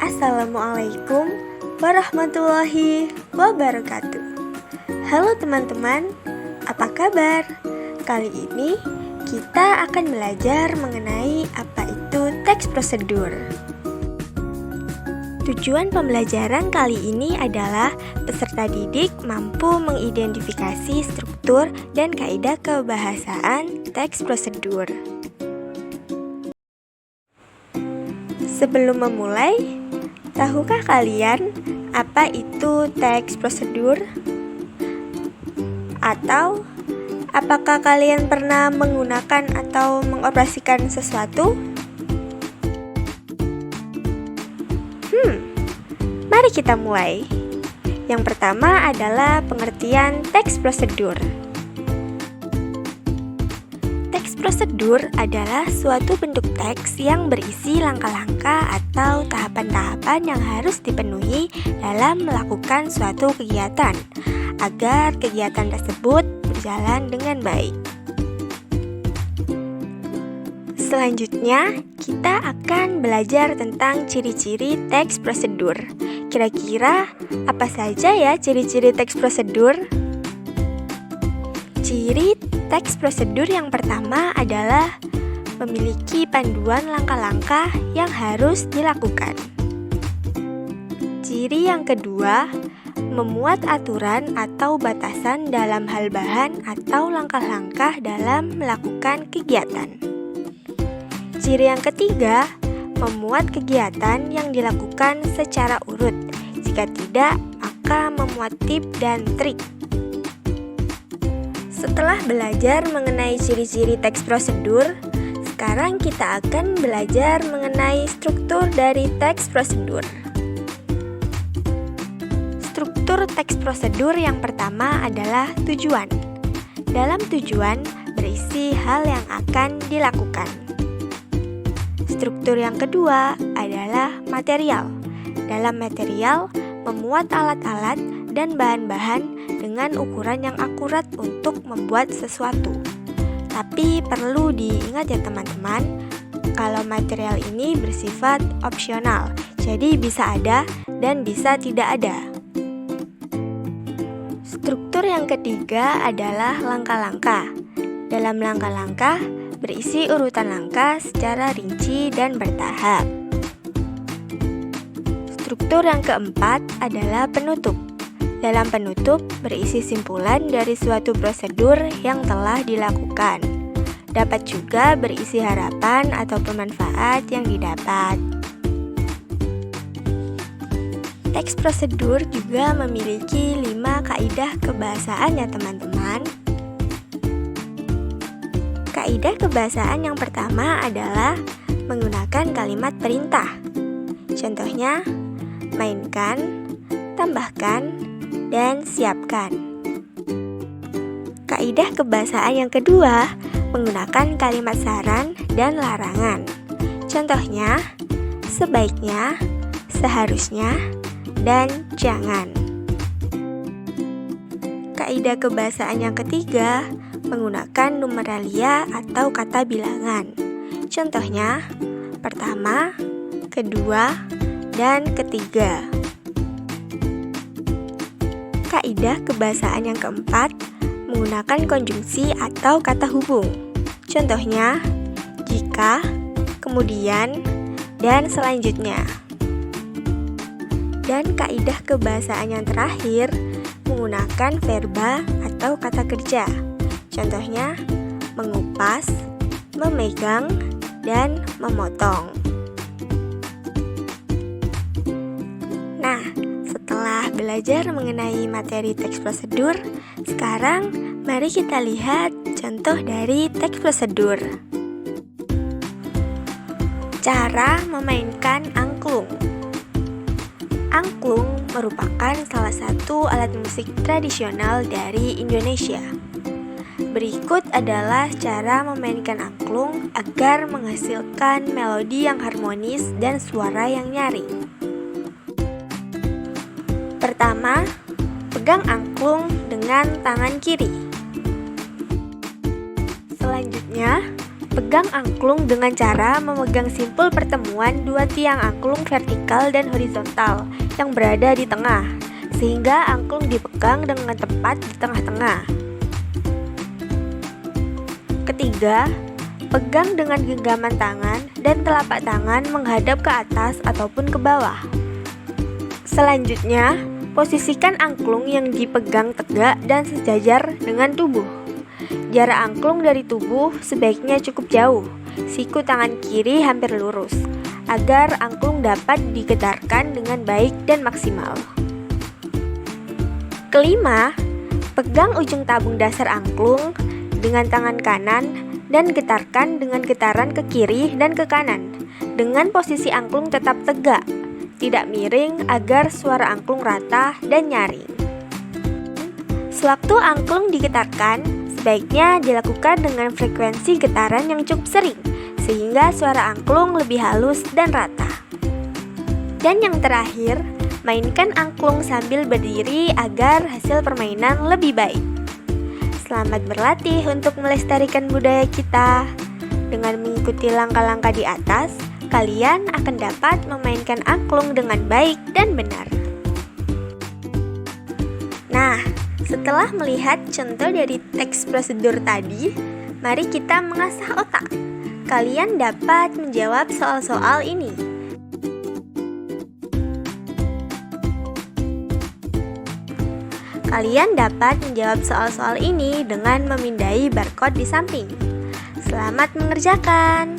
Assalamualaikum warahmatullahi wabarakatuh. Halo teman-teman, apa kabar? Kali ini kita akan belajar mengenai apa itu teks prosedur. Tujuan pembelajaran kali ini adalah peserta didik mampu mengidentifikasi struktur dan kaidah kebahasaan teks prosedur. Sebelum memulai, tahukah kalian apa itu teks prosedur? Atau apakah kalian pernah menggunakan atau mengoperasikan sesuatu? Mari kita mulai. Yang pertama adalah pengertian teks prosedur. Teks prosedur adalah suatu bentuk teks yang berisi langkah-langkah atau tahapan-tahapan yang harus dipenuhi dalam melakukan suatu kegiatan agar kegiatan tersebut berjalan dengan baik. Selanjutnya, kita akan belajar tentang ciri-ciri teks prosedur. Kira-kira apa saja ya ciri-ciri teks prosedur? Ciri teks prosedur yang pertama adalah memiliki panduan langkah-langkah yang harus dilakukan. Ciri yang kedua, memuat aturan atau batasan dalam hal bahan atau langkah-langkah dalam melakukan kegiatan. Ciri yang ketiga, memuat kegiatan yang dilakukan secara urut. Jika tidak, maka memuat tip dan trik. Setelah belajar mengenai ciri-ciri teks prosedur, sekarang kita akan belajar mengenai struktur dari teks prosedur. Struktur teks prosedur yang pertama adalah tujuan. Dalam tujuan berisi hal yang akan dilakukan. Struktur yang kedua adalah material. Dalam material, memuat alat-alat dan bahan-bahan dengan ukuran yang akurat untuk membuat sesuatu. Tapi perlu diingat ya teman-teman, kalau material ini bersifat opsional, jadi bisa ada dan bisa tidak ada. Struktur yang ketiga adalah langkah-langkah. Dalam langkah-langkah, berisi urutan langkah secara rinci dan bertahap. Struktur yang keempat adalah penutup. Dalam penutup, berisi simpulan dari suatu prosedur yang telah dilakukan. Dapat juga berisi harapan atau pemanfaat yang didapat. Teks prosedur juga memiliki 5 kaidah kebahasaan ya teman-teman. Kaidah kebahasaan yang pertama adalah menggunakan kalimat perintah. Contohnya, mainkan, tambahkan, dan siapkan. Kaidah kebahasaan yang kedua, menggunakan kalimat saran dan larangan. Contohnya, sebaiknya, seharusnya, dan jangan. Kaidah kebahasaan yang ketiga, menggunakan numeralia atau kata bilangan. Contohnya, pertama, kedua, dan ketiga. Kaidah kebahasaan yang keempat, menggunakan konjungsi atau kata hubung. Contohnya, jika, kemudian, dan selanjutnya. Dan kaidah kebahasaan yang terakhir, menggunakan verba atau kata kerja. Contohnya, mengupas, memegang, dan memotong. Nah, setelah belajar mengenai materi teks prosedur, sekarang mari kita lihat contoh dari teks prosedur. Cara memainkan angklung. Angklung merupakan salah satu alat musik tradisional dari Indonesia. Berikut adalah cara memainkan angklung agar menghasilkan melodi yang harmonis dan suara yang nyaring. Pertama, pegang angklung dengan tangan kiri. Selanjutnya, pegang Pegang angklung dengan cara memegang simpul pertemuan dua tiang angklung vertikal dan horizontal yang berada di tengah, sehingga angklung dipegang dengan tepat di tengah-tengah. Ketiga, pegang dengan genggaman tangan dan telapak tangan menghadap ke atas ataupun ke bawah. Selanjutnya, posisikan angklung yang dipegang tegak dan sejajar dengan tubuh. Jarak angklung dari tubuh sebaiknya cukup jauh, siku tangan kiri hampir lurus, agar angklung dapat digetarkan dengan baik dan maksimal. Kelima, pegang ujung tabung dasar angklung dengan tangan kanan dan getarkan dengan getaran ke kiri dan ke kanan, dengan posisi angklung tetap tegak, tidak miring agar suara angklung rata dan nyaring. Sewaktu angklung digetarkan, sebaiknya dilakukan dengan frekuensi getaran yang cukup sering, sehingga suara angklung lebih halus dan rata. Dan yang terakhir, mainkan angklung sambil berdiri agar hasil permainan lebih baik. Selamat berlatih untuk melestarikan budaya kita. Dengan mengikuti langkah-langkah di atas, kalian akan dapat memainkan angklung dengan baik dan benar. Nah, setelah melihat contoh dari teks prosedur tadi, mari kita mengasah otak. Kalian dapat menjawab soal-soal ini. Kalian dapat menjawab soal-soal ini dengan memindai barcode di samping. Selamat mengerjakan!